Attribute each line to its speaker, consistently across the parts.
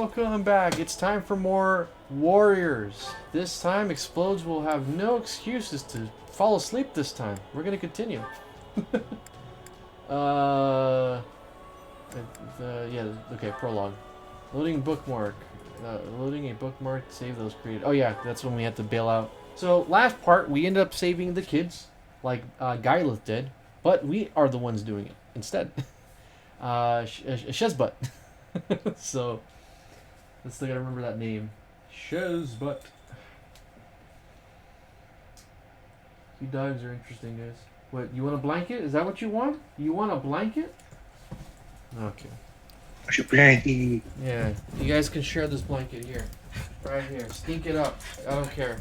Speaker 1: welcome back. It's time for more Warriors. This time, Explodes will have no excuses to fall asleep this time. We're gonna continue. Yeah, okay, prologue. Loading bookmark. Loading a bookmark to save those created. Oh yeah, that's when we had to bail out. So last part, we ended up saving the kids, like Gylith did, but we are the ones doing it instead. Shezbutt. So, I still gotta remember that name. Shezbutt. You dogs are interesting, guys. What, you want a blanket? Is that what you want? You want a blanket? Okay. Yeah, you guys can share this blanket here. Right here. Stink it up. I don't care.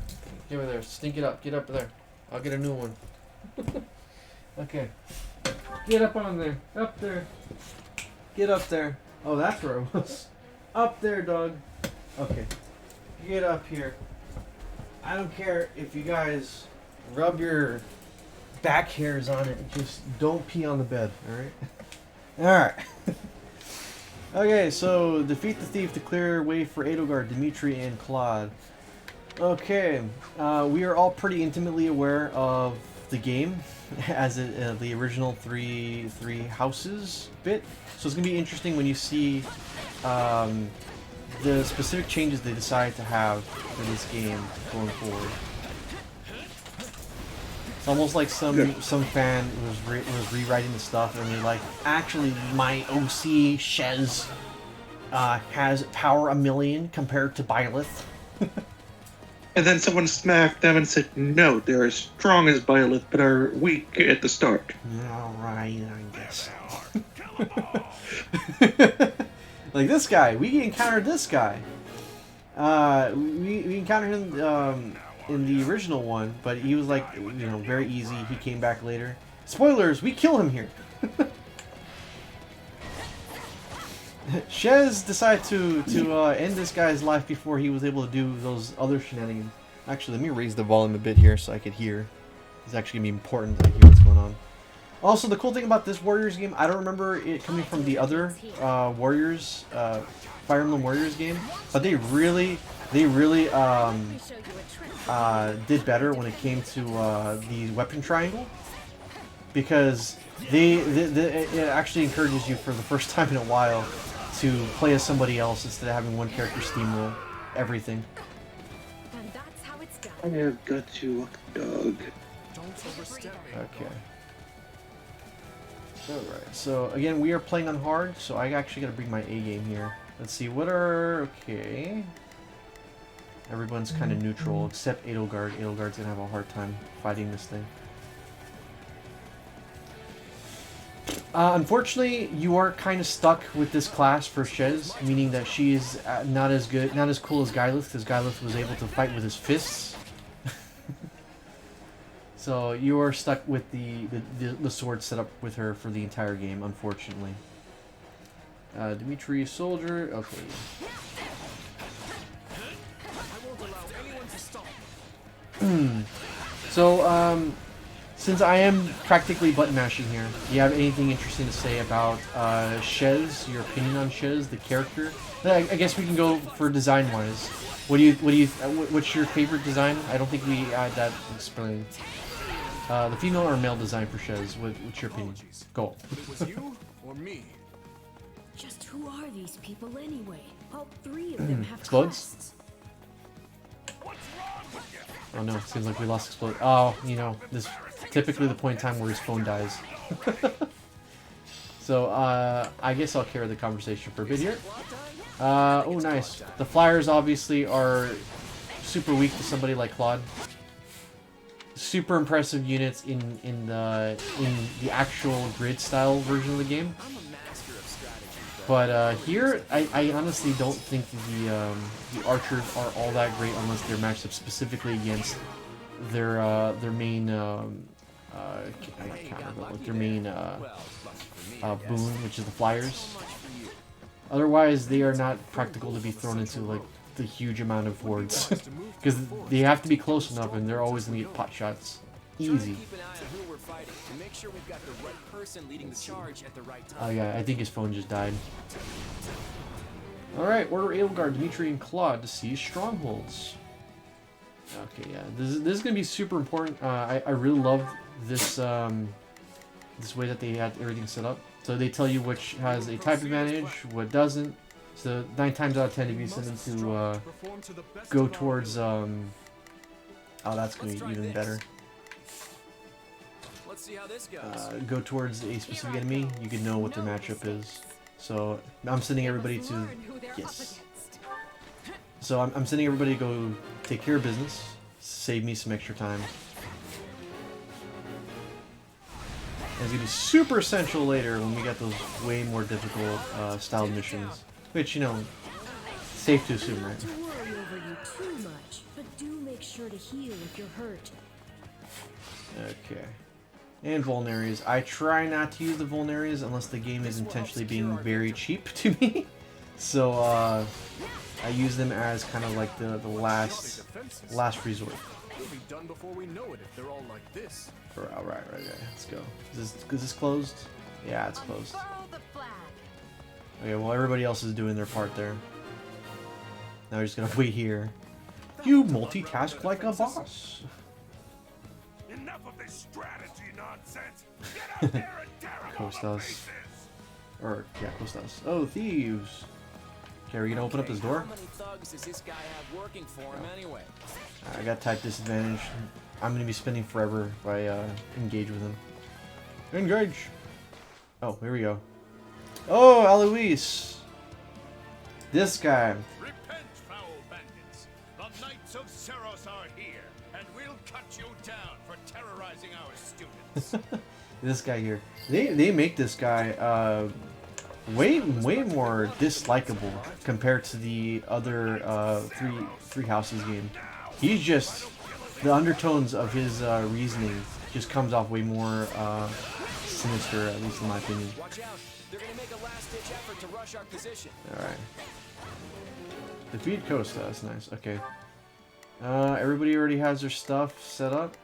Speaker 1: Get over there. Stink it up. Get up there. I'll get a new one. Okay. Get up on there. Up there. Get up there. Oh, that's where it was. Up there, dog. Okay. Get up here. I don't care if you guys rub your back hairs on it. Just don't pee on the bed, alright? Alright. Okay, so defeat the thief to clear way for Edelgard, Dimitri, and Claude. Okay, we are all pretty intimately aware of the game as the original three houses bit. So it's gonna be interesting when you see the specific changes they decide to have for this game going forward. It's almost like some fan was rewriting the stuff and they're like, actually, my OC Shez has power 1,000,000 compared to Byleth.
Speaker 2: And then someone smacked them and said, no, they're as strong as Byleth, but are weak at the start.
Speaker 1: Alright, I guess. Like this guy, we encountered this guy. We encountered him in the original one, but he was like, you know, very easy. He came back later. Spoilers, we kill him here. Shez decided to end this guy's life before he was able to do those other shenanigans. Actually, let me raise the volume a bit here so I could hear. It's actually going to be important to hear what's going on. Also, the cool thing about this Warriors game, I don't remember it coming from the other Warriors, Fire Emblem Warriors game, but they really did better when it came to the weapon triangle, because it actually encourages you for the first time in a while to play as somebody else instead of having one character steamroll everything.
Speaker 3: And that's how it's done.
Speaker 2: I have got to walk the dog.
Speaker 1: Okay. Alright, so again, we are playing on hard, so I actually gotta bring my A game here. Let's see, what are... okay. Everyone's kind of neutral, except Edelgard. Edelgard's gonna have a hard time fighting this thing. Unfortunately, you are kind of stuck with this class for Shez, meaning that she is not as cool as Gylith, because Gylith was able to fight with his fists. So you are stuck with the sword set up with her for the entire game, unfortunately. Dimitri, soldier, okay. So, since I am practically button mashing here, do you have anything interesting to say about Shez? Your opinion on Shez, the character? I guess we can go for design wise. What's your favorite design? I don't think we had that explained. The female or male design for Shez? What's your opinion? Go.
Speaker 4: It was you or me?
Speaker 3: Just who are these people anyway? All three of them have
Speaker 1: Explodes?
Speaker 3: quests.
Speaker 1: Oh no, seems like we lost Explode. Oh, you know, this is typically the point in time where his phone dies. So, I guess I'll carry the conversation for a bit here. Oh nice. The Flyers obviously are super weak to somebody like Claude. Super impressive units in the actual grid style version of the game. But here, I honestly don't think the archers are all that great unless they're matched up specifically against their main I can't remember what their main boon, which is the Flyers. Otherwise, they are not practical to be thrown into like the huge amount of wards because they have to be close enough, and they're always gonna get pot shots. Easy. Oh yeah, I think his phone just died. Alright, order Edelgard, Dimitri, and Claude to seize strongholds. Okay, yeah, this is gonna be super important. I really love this this way that they had everything set up. So they tell you which has a type advantage, what doesn't. So 9 times out of 10, if you send them to go towards oh, that's gonna be even better.
Speaker 4: Let's see how this goes.
Speaker 1: Go towards a specific enemy, you can know what their matchup is. So I'm sending everybody to yes. So I'm sending everybody to go take care of business, save me some extra time. And it's gonna be super essential later when we get those way more difficult style missions, which you know, safe to assume, right?
Speaker 3: Not to worry over you too much, but do make sure to heal if you're hurt.
Speaker 1: Okay. And vulneraries. I try not to use the vulneraries unless the game is intentionally being very cheap to me. So I use them as kind of like the last resort.
Speaker 4: We'll be done before we know it if they're all like this.
Speaker 1: Alright, let's go. Is this closed? Yeah, it's closed. Okay, well everybody else is doing their part there. Now we're just gonna wait here. You multitask like a boss.
Speaker 5: Enough of this strategy nonsense. Get out there and tear 'em off our
Speaker 1: Costas.
Speaker 5: faces.
Speaker 1: Or, yeah, Costas. Oh, thieves. Okay, are you gonna open up this door?
Speaker 4: How many thugs does this guy have working for him anyway?
Speaker 1: I got type disadvantage. I'm gonna be spending forever if I engage with him. Engage! Oh, here we go. Oh, Alois! This guy.
Speaker 5: Repent, foul bandits. The Knights of Seros are here, and we'll cut you down for terrorizing our students.
Speaker 1: This guy here. They make this guy way more dislikable compared to the other three houses game. He's just the undertones of his reasoning just comes off way more sinister, at least in my opinion.
Speaker 4: Watch out. They're gonna make a last-ditch effort to rush our position.
Speaker 1: Alright. Defeat Costa, that's nice. Okay. Everybody already has their stuff set up.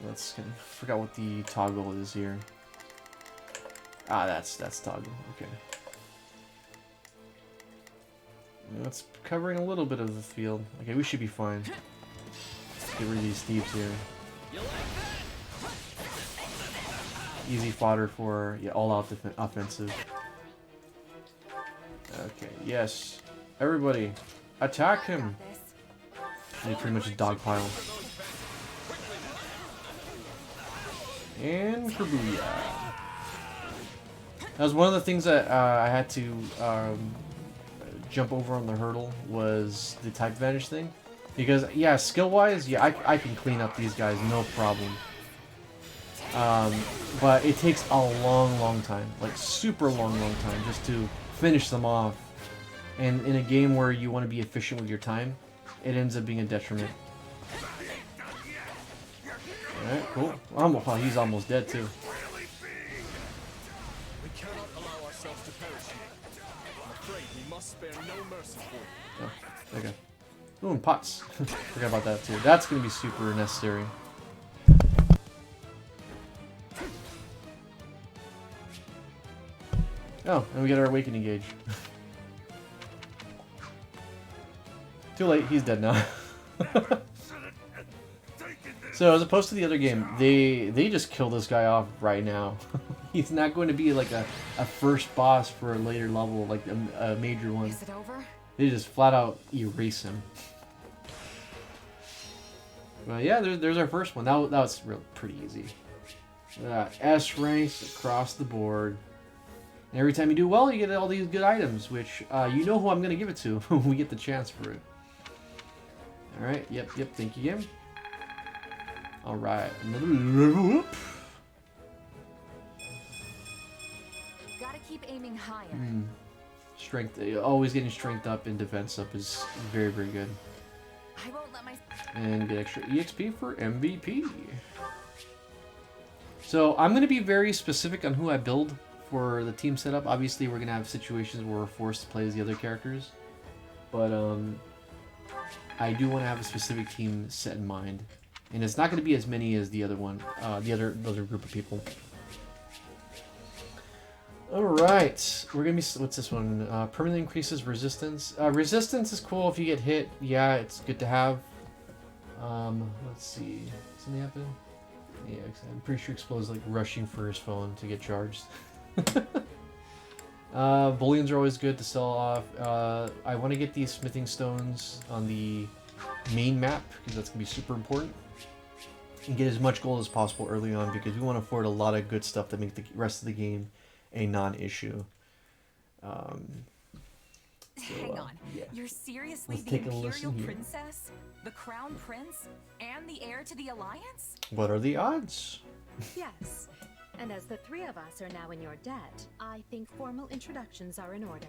Speaker 1: Let's forgot what the toggle is here. Ah, that's toggle. Okay. That's covering a little bit of the field. Okay, we should be fine. Let's get rid of these thieves here. Easy fodder for all-out offensive. Okay, yes. Everybody, attack him. They pretty much dogpile. And Kabuya. That was one of the things that I had to jump over on the hurdle was the type advantage thing. Because, yeah, skill-wise, yeah, I can clean up these guys, no problem. But it takes a long time, like super long time, just to finish them off. And in a game where you want to be efficient with your time, it ends up being a detriment. Alright, cool. Well, he's almost dead, too.
Speaker 4: We cannot allow ourselves to perish. I'm afraid we must spare no mercy for it.
Speaker 1: Oh, okay. Ooh, and pots. Forgot about that, too. That's going to be super necessary. Oh, and we get our awakening gauge. Too late, he's dead now. So as opposed to the other game, they just kill this guy off right now. He's not going to be like a first boss for a later level, like a major one.
Speaker 6: Is it over?
Speaker 1: They just flat out erase him. Well, yeah, there's our first one. That was pretty easy. S ranks across the board. And every time you do well, you get all these good items, which you know who I'm going to give it to when we get the chance for it. Alright, yep, thank you, game. Alright, another level up.
Speaker 6: Gotta keep aiming higher.
Speaker 1: Strength, always getting strength up and defense up is very good.
Speaker 6: I won't let my...
Speaker 1: And get extra EXP for MVP. So I'm going to be very specific on who I build for the team setup. Obviously, we're going to have situations where we're forced to play as the other characters. But I do want to have a specific team set in mind. And it's not going to be as many as the other one, the other group of people. Alright, we're gonna be, what's this one? Permanently increases resistance. Resistance is cool if you get hit. Yeah, it's good to have. Let's see. Something happen? Yeah, I'm pretty sure Explode's like rushing for his phone to get charged. Bullions are always good to sell off. I want to get these smithing stones on the main map because that's gonna be super important. And get as much gold as possible early on because we want to afford a lot of good stuff to make the rest of the game a non-issue.
Speaker 6: Hang on.
Speaker 1: Yeah.
Speaker 6: You're seriously
Speaker 1: Let's
Speaker 6: the
Speaker 1: take a
Speaker 6: Imperial
Speaker 1: listen here.
Speaker 6: Princess? The Crown Prince? And the heir to the Alliance?
Speaker 1: What are the odds?
Speaker 7: Yes. And as the three of us are now in your debt, I think formal introductions are in order.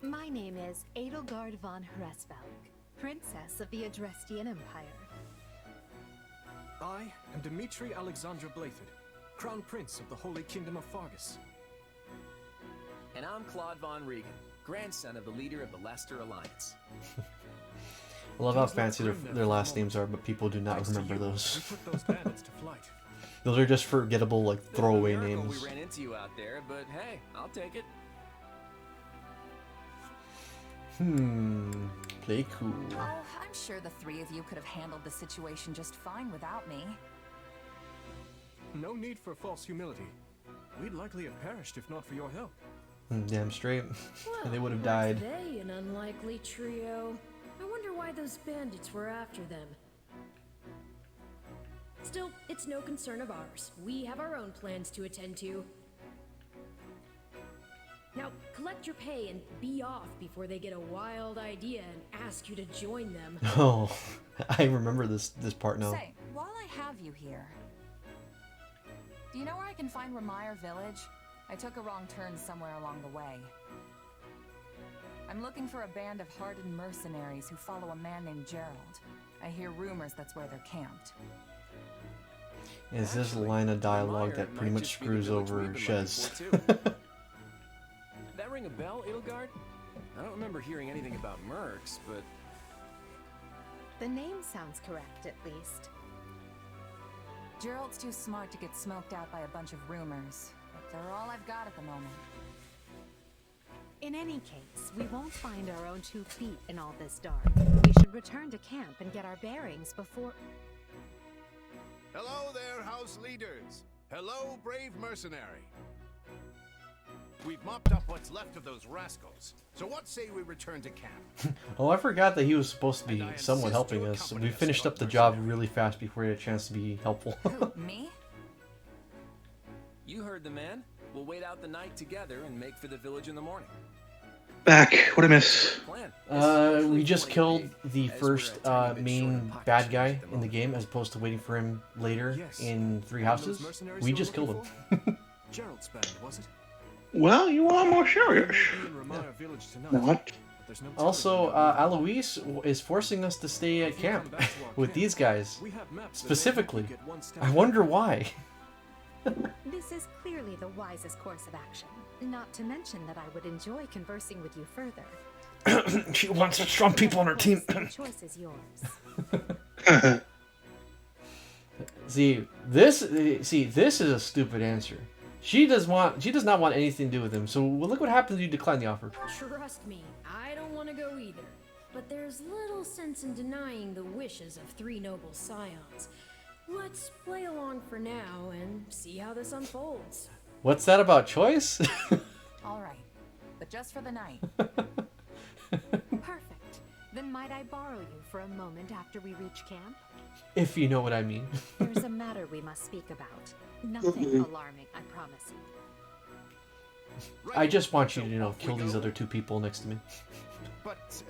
Speaker 7: My name is Edelgard von Hresvelg, Princess of the Adrestian Empire.
Speaker 4: I am Dmitri Alexandra Blathid, Crown Prince of the Holy Kingdom of Fargus.
Speaker 8: And I'm Claude von Regan, grandson of the leader of the Leicester Alliance.
Speaker 1: I love how fancy their last names are, but people do not
Speaker 4: Thanks to
Speaker 1: remember
Speaker 4: you,
Speaker 1: those.
Speaker 4: we put those bandits to flight.
Speaker 1: Those are just forgettable, like, throwaway
Speaker 8: Bit of a miracle
Speaker 1: names.
Speaker 8: We ran into you out there, but hey, I'll take it.
Speaker 1: Play cool.
Speaker 6: Oh, I'm sure the three of you could have handled the situation just fine without me.
Speaker 4: No need for false humility. We'd likely have perished if not for your help.
Speaker 1: Damn straight. And they would have
Speaker 3: aren't
Speaker 1: died.
Speaker 3: They an unlikely trio. I wonder why those bandits were after them. Still, it's no concern of ours. We have our own plans to attend to. Now, collect your pay and be off before they get a wild idea and ask you to join them.
Speaker 1: Oh, I remember this part now.
Speaker 6: Say, while I have you here, do you know where I can find Ramire Village? I took a wrong turn somewhere along the way. I'm looking for a band of hardened mercenaries who follow a man named Gerald. I hear rumors that's where they're camped.
Speaker 1: Is this
Speaker 8: Actually,
Speaker 1: line of dialogue
Speaker 8: Ramire
Speaker 1: that pretty
Speaker 8: might
Speaker 1: much
Speaker 8: just be the
Speaker 1: screws
Speaker 8: village
Speaker 1: over
Speaker 8: we've been
Speaker 1: Shez?
Speaker 8: looking for, too. That ring a bell, Edelgard? I don't remember hearing anything about mercs, but
Speaker 7: The name sounds correct, at least.
Speaker 6: Gerald's too smart to get smoked out by a bunch of rumors, but they're all I've got at the moment.
Speaker 7: In any case, we won't find our own 2 feet in all this dark. We should return to camp and get our bearings before...
Speaker 5: Hello there, house leaders. Hello, brave mercenary. We've mopped up what's left of those rascals. So what say we return to camp?
Speaker 1: Oh, I forgot that he was supposed to be
Speaker 5: And I
Speaker 1: somewhat
Speaker 5: insist
Speaker 1: helping
Speaker 5: you
Speaker 1: us.
Speaker 5: accompany
Speaker 1: We
Speaker 5: us,
Speaker 1: finished
Speaker 5: Lord
Speaker 1: up the job
Speaker 5: Mercenary.
Speaker 1: really fast before he had a chance to be helpful.
Speaker 6: Me?
Speaker 8: you heard the man. We'll wait out the night together and make for the village in the morning.
Speaker 2: Back. What I miss?
Speaker 8: Plan.
Speaker 1: We just killed the
Speaker 8: as
Speaker 1: first
Speaker 8: we're a tiny bit short
Speaker 1: main
Speaker 8: of pocket
Speaker 1: bad
Speaker 8: change
Speaker 1: guy
Speaker 8: at the
Speaker 1: in the
Speaker 8: moment.
Speaker 1: game, as opposed to waiting for him later
Speaker 4: Yes.
Speaker 1: in Three
Speaker 4: And those
Speaker 1: Houses.
Speaker 4: mercenaries
Speaker 1: We
Speaker 4: you were
Speaker 1: just killed
Speaker 4: looking
Speaker 1: him.
Speaker 4: Gerald's band, was it?
Speaker 2: Well, you are more
Speaker 4: They
Speaker 2: serious.
Speaker 4: may be in Ramire Village tonight.
Speaker 2: What?
Speaker 4: but there's no telling
Speaker 1: Also,
Speaker 4: when they'll be.
Speaker 1: Alois is forcing us to stay at
Speaker 4: If you come
Speaker 1: camp
Speaker 4: back to our
Speaker 1: with
Speaker 4: camp,
Speaker 1: these guys.
Speaker 4: we have maps that may help you
Speaker 1: Specifically.
Speaker 4: get one step
Speaker 1: I wonder
Speaker 4: further.
Speaker 1: why.
Speaker 7: This is clearly the wisest course of action. Not to mention that I would enjoy conversing with you further.
Speaker 1: She wants strong people on her team.
Speaker 7: The choice is yours.
Speaker 1: See, this is a stupid answer. She does not want anything to do with him. So look what happens if you decline the offer.
Speaker 3: Trust me, I don't want to go either. But there's little sense in denying the wishes of 3 noble scions. Let's play along for now and see how this unfolds.
Speaker 1: What's that about choice?
Speaker 6: All right, but just for the night.
Speaker 7: Perfect. Then might I borrow you for a moment after we reach camp?
Speaker 1: If you know what I mean.
Speaker 7: There's a matter we must speak about. Nothing alarming, I promise you.
Speaker 5: Right.
Speaker 1: I just want you
Speaker 5: So
Speaker 1: to, you know,
Speaker 5: off we
Speaker 1: kill these
Speaker 5: go.
Speaker 1: other 2 people next to me.
Speaker 5: But,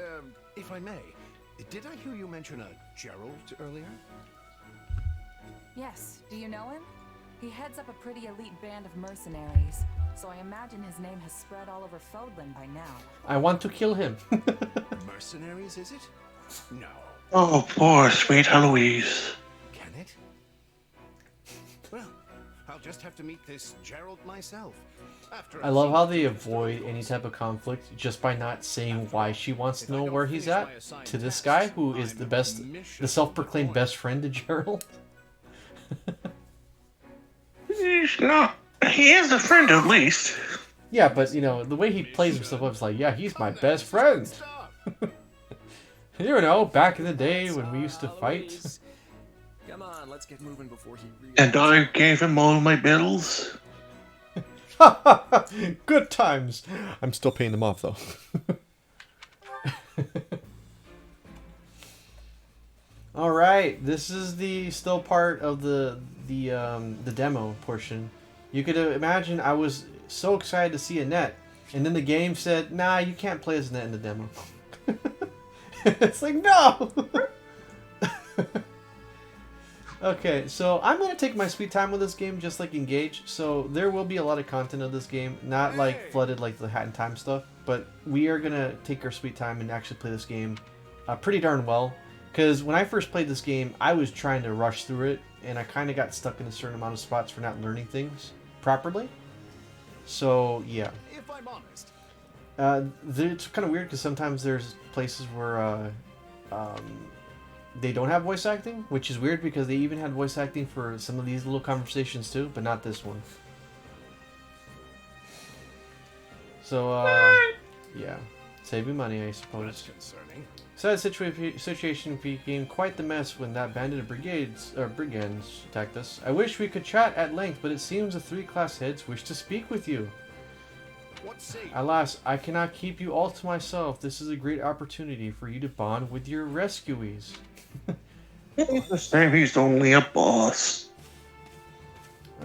Speaker 5: if I may, did I hear you mention a Gerald earlier?
Speaker 6: Yes, do you know him? He heads up a pretty elite band of mercenaries, so I imagine his name has spread all over Fodlan by now.
Speaker 1: I want to kill him.
Speaker 5: Mercenaries, is it? No.
Speaker 2: Oh, poor sweet Eloise.
Speaker 5: Can it? Well, I'll just have to meet this Gerald myself. After
Speaker 1: I love how they avoid any type of conflict just by not saying why she wants to know where he's at to this guy who is the self-proclaimed best friend to Gerald.
Speaker 2: He's not He is a friend at least.
Speaker 1: Yeah, but you know, the way he plays himself up is like, yeah, he's my best friend. You know, back in the day when we used to fight.
Speaker 8: Come on, let's get moving before he
Speaker 2: And I gave him all my bills.
Speaker 1: Good times. I'm still paying them off though. All right, this is the still part of the demo portion. You could imagine I was so excited to see Annette, and then the game said, "Nah, you can't play as Annette in the demo." It's like, no. Okay, so I'm gonna take my sweet time with this game, just like Engage. So there will be a lot of content of this game, not like flooded like the Hat in Time stuff, but we are gonna take our sweet time and actually play this game pretty darn well. Because when I first played this game, I was trying to rush through it, and I kind of got stuck in a certain amount of spots for not learning things properly. So yeah,
Speaker 5: If I'm honest,
Speaker 1: it's kind of weird because sometimes there's places where they don't have voice acting, which is weird because they even had voice acting for some of these little conversations too, but not this one. So yeah, saving money, I
Speaker 5: that's
Speaker 1: suppose.
Speaker 5: concerning.
Speaker 1: Sad situation became quite the mess when that bandit of brigands attacked us. I wish we could chat at length, but it seems the 3 class heads wish to speak with you.
Speaker 5: What say you?
Speaker 1: Alas, I cannot keep you all to myself. This is a great opportunity for you to bond with your rescuees.
Speaker 2: Same, he's only a boss.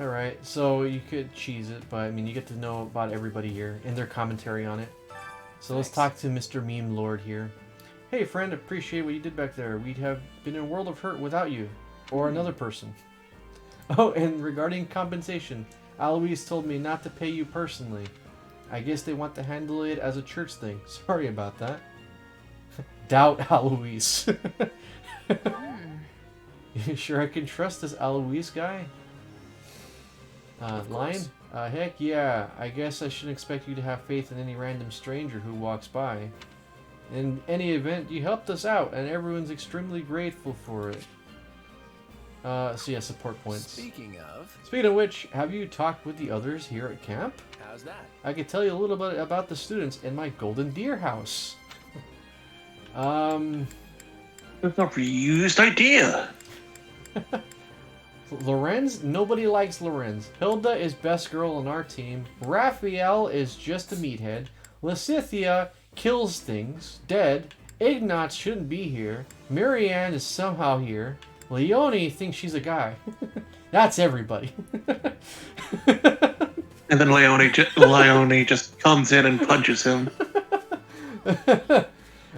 Speaker 1: Alright, so you could cheese it, but I mean, you get to know about everybody here and their commentary on it. So let's talk to Mr. Meme Lord here. Hey friend, appreciate what you did back there. We'd have been in a world of hurt without you. Or another person. Oh, and regarding compensation, Alois told me not to pay you personally. I guess they want to handle it as a church thing. Sorry about that. Doubt Alois. You sure I can trust this Alois guy? Lion? Heck yeah. I guess I shouldn't expect you to have faith in any random stranger who walks by. In any event, you helped us out, and everyone's extremely grateful for it. So yeah, support points.
Speaker 8: Speaking
Speaker 1: of which, have you talked with the others here at camp?
Speaker 8: how's that?
Speaker 1: I could tell you a little bit about the students in my Golden Deer house.
Speaker 2: It's a reused idea.
Speaker 1: Lorenz? Nobody likes Lorenz. Hilda is best girl on our team. Raphael is just a meathead. Lysithia kills things. Dead. Ignatz shouldn't be here. Marianne is somehow here. Leonie thinks she's a guy. That's everybody.
Speaker 2: And then Leone just comes in and punches him.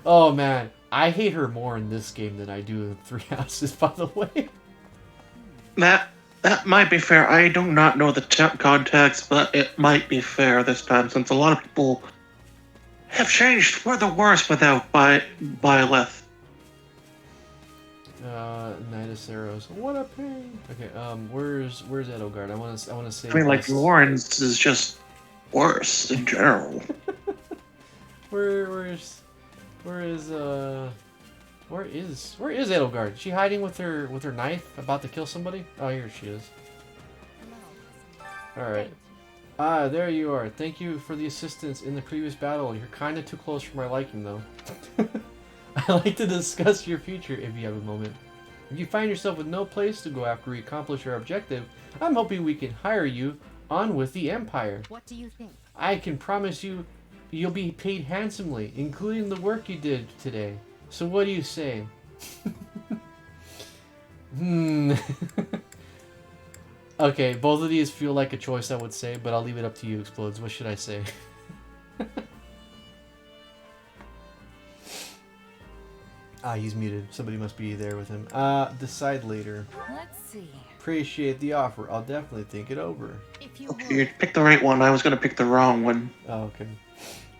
Speaker 1: Oh man, I hate her more in this game than I do in 3 Houses, by the way.
Speaker 2: That might be fair. I do not know the context, but it might be fair this time, since a lot of people have changed for the worse without Byleth.
Speaker 1: Nidus arrows. What a pain. Okay, where's Edelgard? I wanna say.
Speaker 2: I mean, like, Lawrence is just worse in general.
Speaker 1: Where is Edelgard? Is she hiding with her knife, about to kill somebody? Oh, here she is. All right. Ah, there you are. Thank you for the assistance in the previous battle. You're kind of too close for my liking, though. I'd like to discuss your future if you have a moment. If you find yourself with no place to go after we accomplish our objective, I'm hoping we can hire you on with the Empire.
Speaker 7: What do you think?
Speaker 1: I can promise you you'll be paid handsomely, including the work you did today. So what do you say? Okay, both of these feel like a choice I would say, but I'll leave it up to you, Explodes. What should I say? He's muted. Somebody must be there with him. Decide later.
Speaker 6: Let's see.
Speaker 1: Appreciate the offer. I'll definitely think it over.
Speaker 7: If you
Speaker 2: Okay, you picked the right one. I was gonna pick the wrong one.
Speaker 1: Oh, okay.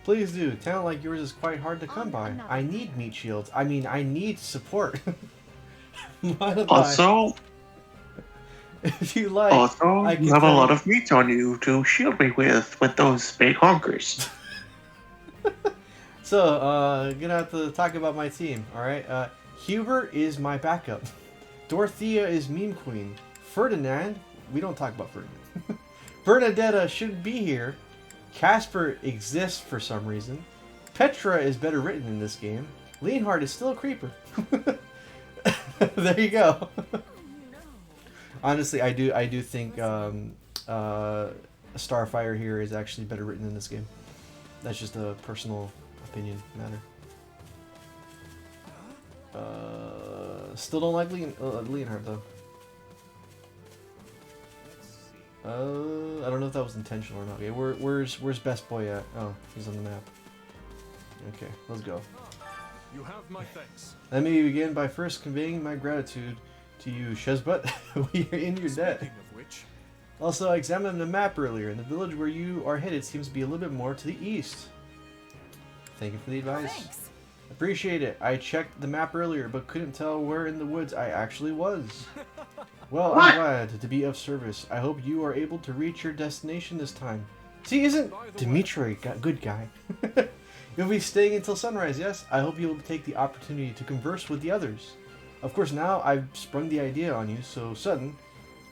Speaker 1: Please do. Talent like yours is quite hard to come by. I need meat shields. I mean, I need support.
Speaker 2: Also,
Speaker 1: if you like, I
Speaker 2: you
Speaker 1: can
Speaker 2: have a
Speaker 1: tell
Speaker 2: lot of meat on you to shield me with those big honkers.
Speaker 1: So, gonna have to talk about my team, alright? Hubert is my backup. Dorothea is Meme Queen. Ferdinand, we don't talk about Ferdinand. Bernadetta shouldn't be here. Casper exists for some reason. Petra is better written in this game. Leonhard is still a creeper. There you go. Honestly, I do think Starfire here is actually better written in this game. That's just a personal opinion matter. Still don't like Leonhard though. I don't know if that was intentional or not. Okay, where's Best Boy at? Oh, he's on the map. Okay, let's go.
Speaker 4: You have my thanks.
Speaker 1: Let me begin by first conveying my gratitude to you, Shezbut. We are in your debt.
Speaker 4: Speaking of which,
Speaker 1: Also, I examined the map earlier, and the village where you are headed seems to be a little bit more to the east. Thank you for the advice.
Speaker 6: Thanks.
Speaker 1: Appreciate it. I checked the map earlier, but couldn't tell where in the woods I actually was. Well,
Speaker 2: What?
Speaker 1: I'm glad to be of service. I hope you are able to reach your destination this time. See, isn't Dimitri a good guy? You'll be staying until sunrise, yes? I hope you'll take the opportunity to converse with the others. Of course, now I've sprung the idea on you so sudden,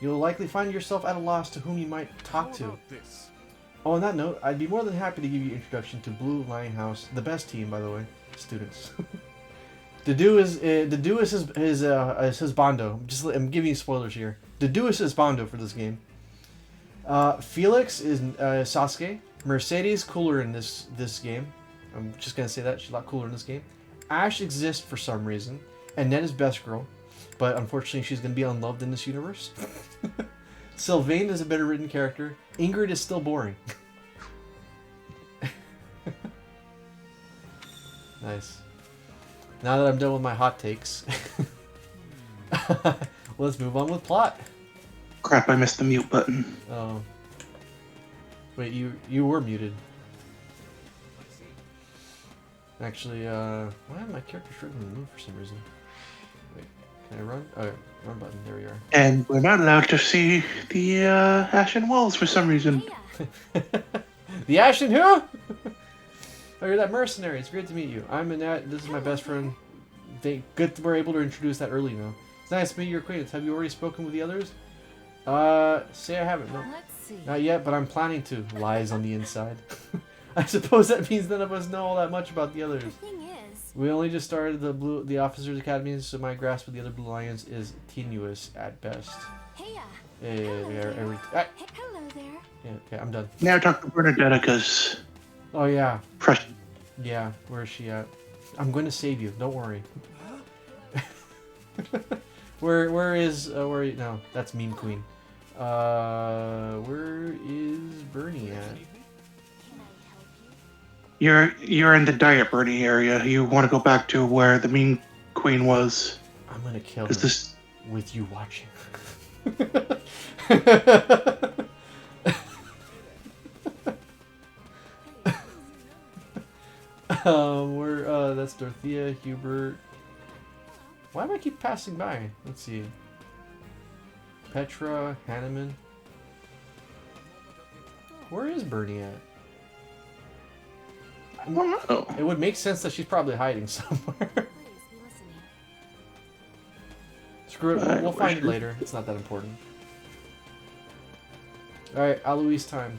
Speaker 1: you'll likely find yourself at a loss to whom you might talk
Speaker 4: how
Speaker 1: to.
Speaker 4: about this?
Speaker 1: Oh, on that note, I'd be more than happy to give you introduction to Blue Lion House, the best team, by the way, students. The is his Bondo. I'm giving you spoilers here. The is his Bondo for this game. Felix is Sasuke. Mercedes cooler in this game. I'm just gonna say that she's a lot cooler in this game. Ash exists for some reason. Annette is best girl, but unfortunately she's gonna be unloved in this universe. Sylvain is a better written character. Ingrid is still boring. Nice. Now that I'm done with my hot takes, let's move on with plot.
Speaker 2: Crap, I missed the mute button.
Speaker 1: Oh. Wait, you were muted. Actually, why am my character struggling to move for some reason? Wait, can I run? Oh, run button, there we are.
Speaker 2: And we're not allowed to see the ashen walls for some reason.
Speaker 1: The Ashen who? Oh, you're that mercenary. It's great to meet you. I'm Annette. This is my best friend. Good we're able to introduce that early now. It's nice to meet your acquaintance. Have you already spoken with the others? Say I haven't. No.
Speaker 6: Let's see.
Speaker 1: Not yet, but I'm planning to. Lies on the inside. I suppose that means none of us know all that much about the others.
Speaker 3: The thing is,
Speaker 1: We only just started the Officers Academy, so my grasp of the other Blue Lions is tenuous at best.
Speaker 3: hey,
Speaker 1: Hey, we are every.
Speaker 3: hey, hello there.
Speaker 1: Yeah, okay, I'm done.
Speaker 2: Now talk to Bernadetta, because...
Speaker 1: Oh yeah,
Speaker 2: Press.
Speaker 1: yeah. Where is she at? I'm going to save you. Don't worry. where is where? Are you? No, that's Meme Queen. Where is Bernie at?
Speaker 2: You're in the Diet Bernie area. You want to go back to where the Mean Queen was.
Speaker 1: I'm gonna kill
Speaker 2: Is
Speaker 1: him
Speaker 2: this...
Speaker 1: with you watching. That's Dorothea, Hubert. Why do I keep passing by? Let's see. Petra, Hanneman. Where is Bernie at?
Speaker 2: I don't know.
Speaker 1: It would make sense that she's probably hiding somewhere.
Speaker 3: Please be listening.
Speaker 1: Screw it, we'll find it later. It's not that important. Alright, Alois time.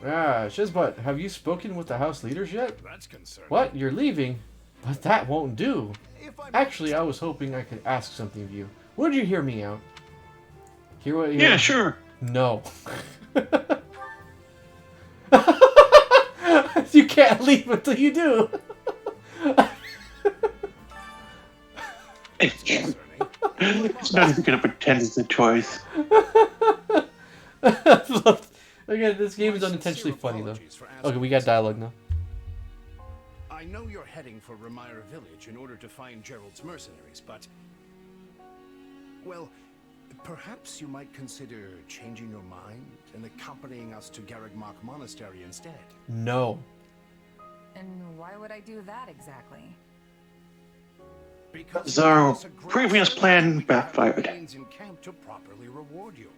Speaker 1: Ah, Shizbutt, have you spoken with the house leaders yet?
Speaker 5: That's concerning.
Speaker 1: What? You're leaving? But that won't do.
Speaker 5: If I'm
Speaker 1: Actually, I was hoping I could ask something of you. Would you hear me out? Hear what?
Speaker 2: Yeah, sure.
Speaker 1: No. You can't leave until you do.
Speaker 2: It's not even gonna pretend it's a choice.
Speaker 1: Again, this game is unintentionally funny though. Okay, we got dialogue now.
Speaker 5: I know you're heading for Ramira Village in order to find Gerald's mercenaries, but... Well, perhaps you might consider changing your mind and accompanying us to Garrigmach Monastery instead.
Speaker 1: No.
Speaker 6: And why would I do that exactly?
Speaker 5: Because
Speaker 2: Our
Speaker 5: it's a great
Speaker 2: previous plan backfired.
Speaker 5: means in camp to properly reward you.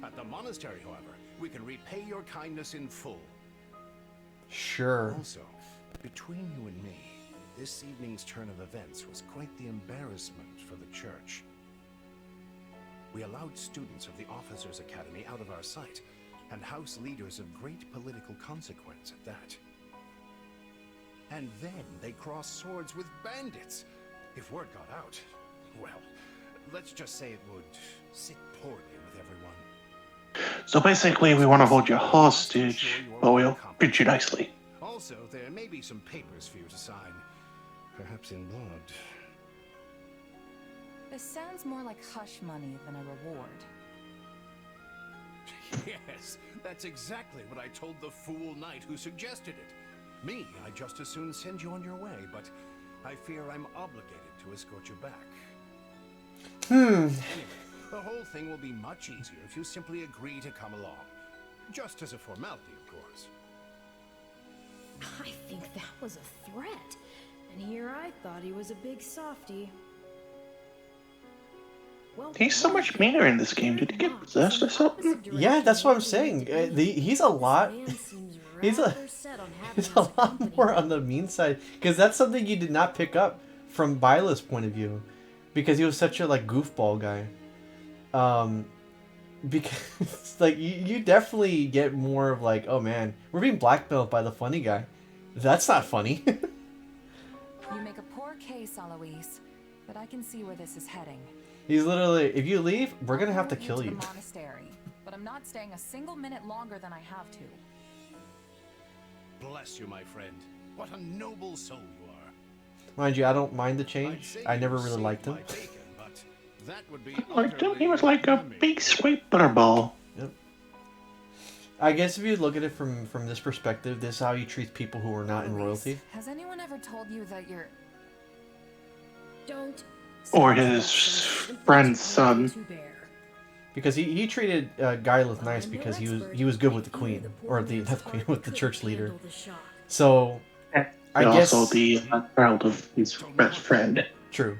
Speaker 5: At the monastery, however, we can repay your kindness in full.
Speaker 1: Sure.
Speaker 5: Also, between you and me, this evening's turn of events was quite the embarrassment for the church. we allowed students of the Officers' Academy out of our sight, and house leaders of great political consequence at that. And then they crossed swords with bandits. If word got out, well, let's just say it would sit poorly with everyone.
Speaker 2: So basically, we want to hold you hostage, but we'll treat you nicely.
Speaker 5: Also, there may be some papers for you to sign, perhaps in blood.
Speaker 6: This sounds more like hush money than a reward.
Speaker 5: Yes, that's exactly what I told the fool knight who suggested it. Me, I'd just as soon send you on your way, but I fear I'm obligated to escort you back. Anyway, the whole thing will be much easier if you simply agree to come along. Just as a formality, of course.
Speaker 3: I think that was a threat. And here I thought he was a big softy. Well,
Speaker 2: He's so much meaner in this game. Did he get possessed or something?
Speaker 1: Yeah, that's what I'm saying. He's a lot. He's a lot more on the mean side, because that's something you did not pick up from Byla's point of view, because he was such a like goofball guy. Because like you definitely get more of like, oh man, we're being blackmailed by the funny guy. That's not funny.
Speaker 6: You make a poor case, Alois, but I can see where this is heading.
Speaker 1: He's literally, if you leave, we're gonna have to
Speaker 6: I'll
Speaker 1: kill
Speaker 6: lead
Speaker 1: you.
Speaker 6: to the monastery, but I'm not staying a single minute longer than I have to.
Speaker 5: Bless you, my friend. What a noble soul you are.
Speaker 1: Mind you, I don't mind the
Speaker 5: I'd
Speaker 1: change.
Speaker 5: say
Speaker 1: I
Speaker 5: you
Speaker 1: never really
Speaker 5: saved
Speaker 1: liked him.
Speaker 5: my bacon, but that would be
Speaker 2: I liked him. He
Speaker 5: utterly
Speaker 2: was like a
Speaker 5: unbecoming.
Speaker 2: big sweet butterball.
Speaker 1: Yep. I guess if you look at it from this perspective, this is how he treats people who are not in
Speaker 6: Alois,
Speaker 1: royalty.
Speaker 6: Has anyone ever told you that you're...
Speaker 3: Don't.
Speaker 2: Or his friend's son.
Speaker 1: Because he treated Guyleth nice because he was good with the queen, or the not the queen, with the church leader. So I
Speaker 2: And
Speaker 1: guess
Speaker 2: also the child of his best friend.
Speaker 1: true.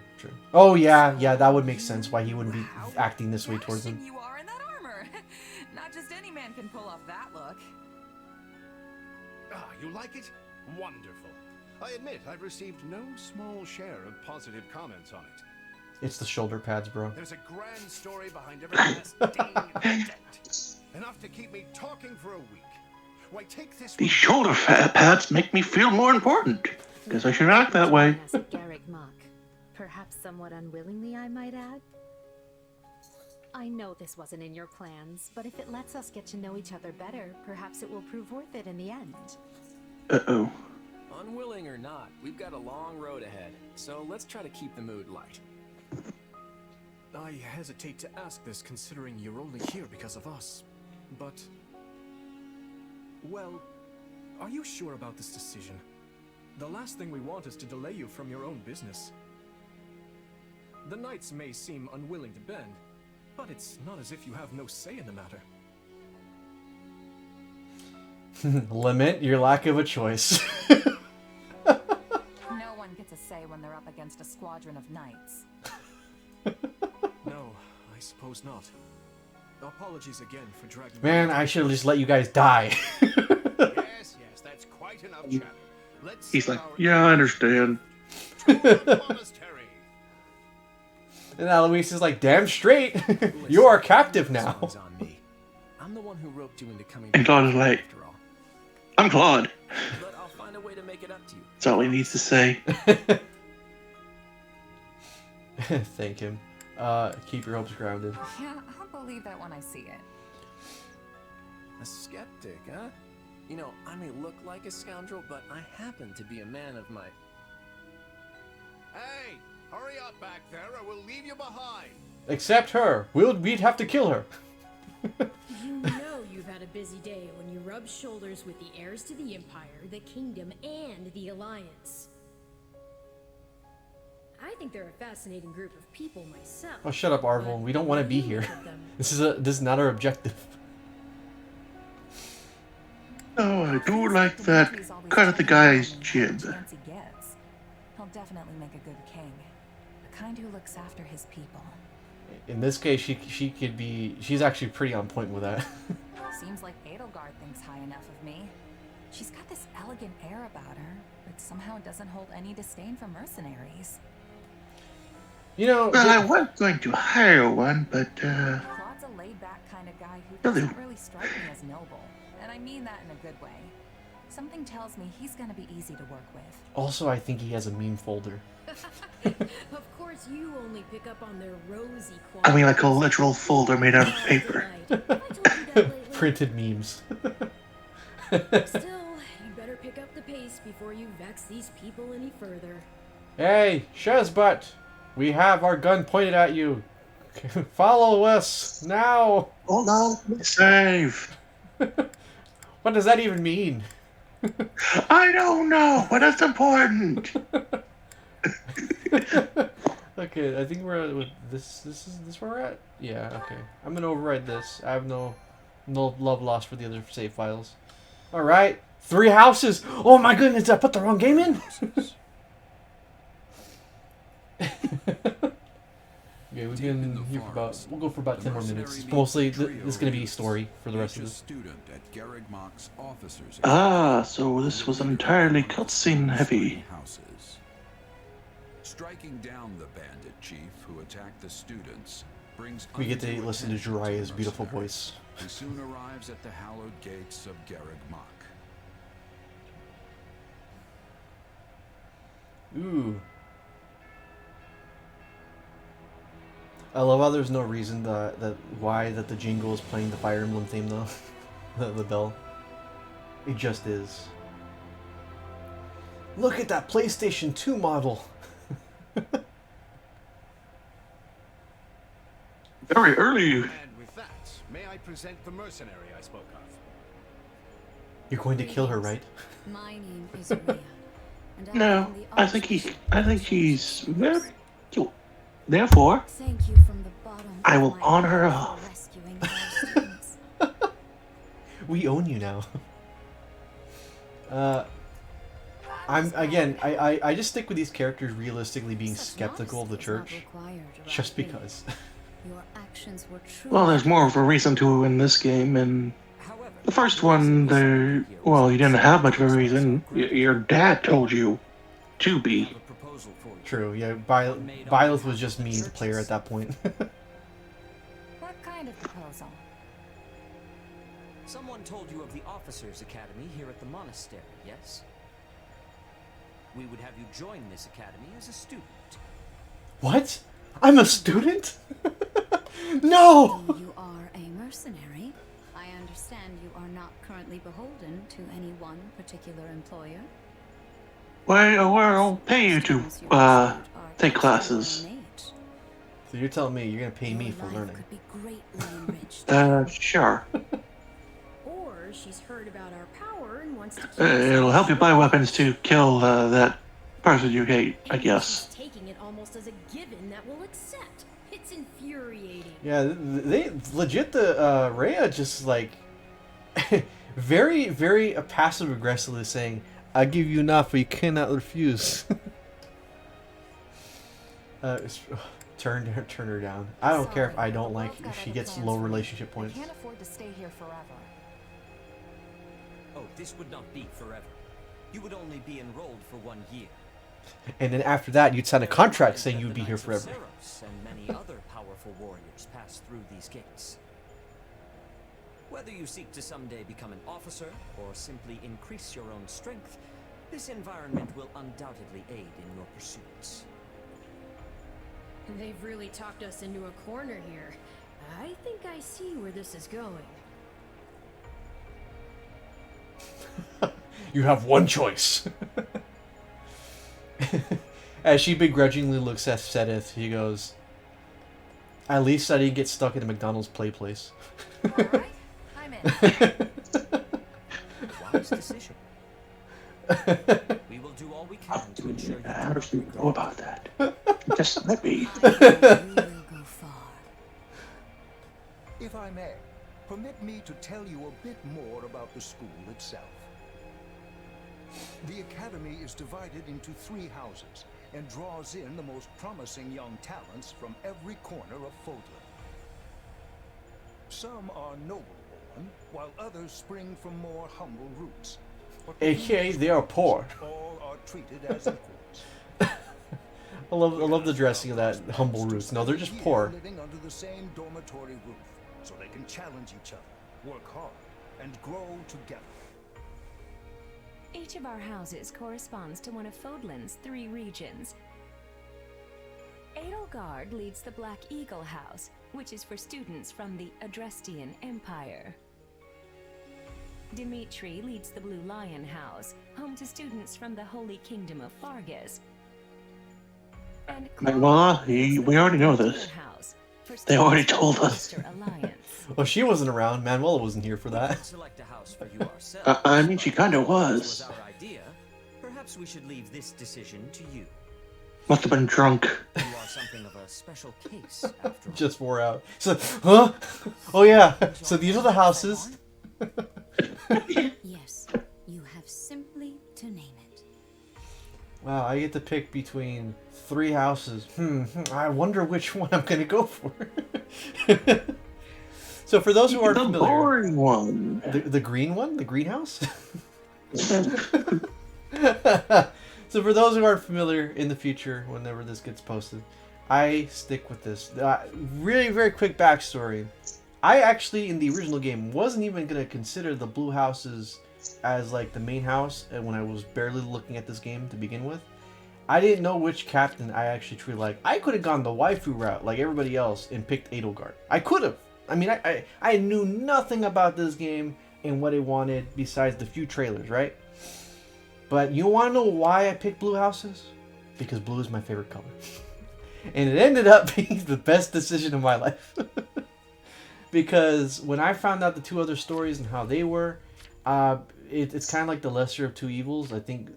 Speaker 1: Oh yeah, that would make sense why he wouldn't be acting this way towards him.
Speaker 6: You are in that armor. Not just any man can pull off that look.
Speaker 5: Ah, you like it? Wonderful. I admit I've received no small share of positive comments on it.
Speaker 1: It's the shoulder pads, bro.
Speaker 5: There's a grand story behind every last ding dent. Enough to keep me talking for a week. Why, take this
Speaker 2: These
Speaker 5: one.
Speaker 2: shoulder pads make me feel more important. Guess I should act that way.
Speaker 7: Garrick Mock. Perhaps somewhat unwillingly, I might add. I know this wasn't in your plans, but if it lets us get to know each other better, perhaps it will prove worth it in the end.
Speaker 2: Uh-oh.
Speaker 8: Unwilling or not, we've got a long road ahead, so let's try to keep the mood light.
Speaker 4: I hesitate to ask this considering you're only here because of us, but... Well, are you sure about this decision? The last thing we want is to delay you from your own business. The knights may seem unwilling to bend, but it's not as if you have no say in the matter.
Speaker 1: Limit your lack of a choice.
Speaker 6: No one gets a say when they're up against a squadron of knights.
Speaker 4: No, I suppose not. Apologies again for dragging...
Speaker 1: Man, I should have just let you guys die.
Speaker 5: Yes, that's quite enough chatter. Let's
Speaker 2: He's
Speaker 5: see
Speaker 2: like,
Speaker 5: our-
Speaker 2: yeah, I understand.
Speaker 5: To the monastery.
Speaker 1: And Alois is like, damn straight. You are captive now.
Speaker 8: This one's on me. I'm the one who roped you into coming
Speaker 2: And
Speaker 8: back
Speaker 2: Claude is like,
Speaker 8: after all.
Speaker 2: I'm Claude.
Speaker 8: But I'll find a way to make it up to you.
Speaker 2: That's all he needs to say.
Speaker 1: Thank him. Keep your hopes grounded.
Speaker 6: Yeah, I'll believe that when I see it.
Speaker 8: A skeptic, huh? You know, I may look like a scoundrel, but I happen to be a man of my...
Speaker 5: Hey, hurry up back there or we'll leave you behind.
Speaker 1: Except her. We'd have to kill her.
Speaker 3: You know you've had a busy day when you rub shoulders with the heirs to the Empire, the Kingdom, and the Alliance. I think they're a fascinating group of people myself.
Speaker 1: Oh, shut up, Arvel. We don't want to be here. This is not our objective.
Speaker 2: Oh, I do like that. Cut at the guy's jib.
Speaker 6: Chance he gets. He'll definitely make a good king. The kind who looks after his people.
Speaker 1: In this case, she could be. She's actually pretty on point with that.
Speaker 6: Seems like Edelgard thinks high enough of me. She's got this elegant air about her, but somehow doesn't hold any disdain for mercenaries.
Speaker 1: You know,
Speaker 2: Well, I was going to hire one, but
Speaker 6: Claude's a laid-back kind of guy who
Speaker 2: Really?
Speaker 6: doesn't really strike me as noble. And I mean that in a good way. Something tells me he's gonna be easy to work with.
Speaker 1: also, I think he has a meme folder.
Speaker 3: Of course, you only pick up on their rosy qualities.
Speaker 2: I mean like a literal folder made out of
Speaker 3: Oh,
Speaker 2: paper.
Speaker 3: delight. Have I told you that lately?
Speaker 1: Printed memes.
Speaker 3: Still, you better pick up the pace before you vex these people any further.
Speaker 1: Hey, Shazbutt! We have our gun pointed at you. Follow us now.
Speaker 2: Hold on, save.
Speaker 1: What does that even mean?
Speaker 2: I don't know, but it's important.
Speaker 1: Okay, I think we're at with this. Is this where we're at? Yeah. Okay. I'm gonna override this. I have no love lost for the other save files. All right. 3 houses. Oh my goodness! I put the wrong game in. Okay, we've been here for about. We'll go for about 10 more minutes. Mostly, this is gonna be story for the rest of this.
Speaker 2: Ah, so this was entirely cutscene heavy.
Speaker 9: Striking down the bandit chief who attacked the students brings
Speaker 1: We get to
Speaker 9: undue
Speaker 1: listen to
Speaker 9: attention
Speaker 1: Jiraiya's
Speaker 9: the
Speaker 1: beautiful
Speaker 9: mercenary,
Speaker 1: voice.
Speaker 9: who soon arrives at the hallowed gates of Garreg Mach.
Speaker 1: Ooh. I love how there's no reason that the jingle is playing the Fire Emblem theme though. the bell. It just is. Look at that PlayStation 2 model.
Speaker 2: Very early.
Speaker 5: And with that, may I present the mercenary I spoke of?
Speaker 1: You're going to kill her, right?
Speaker 3: My name is Rhea, and I
Speaker 2: No,
Speaker 3: am the
Speaker 2: I think
Speaker 3: Archbishop.
Speaker 2: he's very cute. Therefore,
Speaker 3: Thank you from the bottom
Speaker 2: I
Speaker 3: of
Speaker 2: will
Speaker 3: my
Speaker 2: pawn her
Speaker 3: heart
Speaker 2: off.
Speaker 3: for rescuing our students.
Speaker 1: We own you now. I just stick with these characters realistically being
Speaker 3: Such
Speaker 1: skeptical of the
Speaker 3: modesty is not
Speaker 1: church.
Speaker 3: required around
Speaker 1: Just
Speaker 3: me.
Speaker 1: because.
Speaker 3: Your actions were true.
Speaker 2: Well, there's more of a reason to in this game, and the first one, well, you didn't have much of a reason. Your dad told you to be.
Speaker 1: True, yeah, Byleth was just me, the player at that point.
Speaker 6: What kind of proposal?
Speaker 10: Someone told you of the Officers' Academy here at the monastery, yes? We would have you join this academy as a student.
Speaker 1: What? I'm a student? No!
Speaker 3: Though you are a mercenary, I understand you are not currently beholden to any one particular employer.
Speaker 2: Well, I'll pay you to,
Speaker 3: Skills you pursued are
Speaker 2: take
Speaker 3: just
Speaker 2: classes.
Speaker 3: your innate.
Speaker 1: So you're telling me you're gonna pay me
Speaker 3: Your
Speaker 1: for
Speaker 3: life
Speaker 1: learning?
Speaker 3: could be greatly enriched.
Speaker 2: Sure.
Speaker 3: Or she's heard about our power and wants to keep
Speaker 2: It'll help you buy weapons to kill that person you hate, I
Speaker 3: And
Speaker 2: guess.
Speaker 3: she's taking it almost as a given that we'll accept. It's infuriating.
Speaker 1: Yeah, they legit the Rhea just like very, very passive aggressively saying, "I give you enough, but you cannot refuse." Turn her down. I don't care if I don't like if she gets low relationship
Speaker 6: I
Speaker 1: points.
Speaker 6: can't afford to stay here forever.
Speaker 10: Oh, this would not be forever. You would only be enrolled for 1 year.
Speaker 1: And then after that, you'd sign a contract saying you'd be here forever.
Speaker 10: Seros and many other powerful warriors pass through these gates. Whether you seek to someday become an officer or simply increase your own strength, this environment will undoubtedly aid in your pursuits.
Speaker 3: They've really talked us into a corner here. I think I see where this is going.
Speaker 1: You have one choice. As she begrudgingly looks at Sedith, he goes, "At least I didn't get stuck in a McDonald's play place."
Speaker 6: Alright, I'm in.
Speaker 10: Wise decision. We will do all we can to ensure you
Speaker 2: How does she know about that? Just let me.
Speaker 3: I know you will go far.
Speaker 11: If I may, permit me to tell you a bit more about the school itself. The academy is divided into 3 houses and draws in the most promising young talents from every corner of Fodlan. Some are noble-born, while others spring from more humble roots. But
Speaker 1: AKA, they are poor.
Speaker 11: all are treated as equals.
Speaker 1: I love the dressing of that humble roots. No, they're just poor.
Speaker 11: Living under the same dormitory roof, so they can challenge each other, work hard, and grow together.
Speaker 7: Each of our houses corresponds to one of Fodlan's 3 regions. Edelgard leads the Black Eagle House, which is for students from the Adrestian Empire. Dimitri leads the Blue Lion House, home to students from the Holy Kingdom of Fargus. And
Speaker 2: Well, we already know this.
Speaker 7: House, for
Speaker 2: They already
Speaker 7: students from
Speaker 2: told us.
Speaker 7: Monster Alliance.
Speaker 1: Well, she wasn't around. Manuela wasn't here for
Speaker 10: We
Speaker 1: that.
Speaker 10: could select a house for you ourselves.
Speaker 2: I mean, she kind of
Speaker 10: This was
Speaker 2: was.
Speaker 10: our idea. Perhaps we should leave this decision to you.
Speaker 2: Must have been drunk.
Speaker 10: You are something of a special case, after all.
Speaker 1: Just wore out. So, huh? Oh yeah. So these are the houses.
Speaker 3: Yes, you have simply to name it.
Speaker 1: Wow, I get to pick between 3 houses. I wonder which one I'm gonna go for. So for those who aren't
Speaker 2: The
Speaker 1: familiar,
Speaker 2: boring one.
Speaker 1: the green one, the greenhouse. So for those who aren't familiar, in the future, whenever this gets posted, I stick with this. Really, very quick backstory. I actually, in the original game, wasn't even going to consider the blue houses as like the main house, and when I was barely looking at this game to begin with. I didn't know which captain I actually truly liked. I could have gone the waifu route like everybody else and picked Edelgard. I could have. I mean, I knew nothing about this game and what it wanted besides the few trailers, right? But you want to know why I picked blue houses? Because blue is my favorite color. And it ended up being the best decision of my life. Because when I found out the 2 other stories and how they were, it's kind of like the lesser of 2 evils. I think,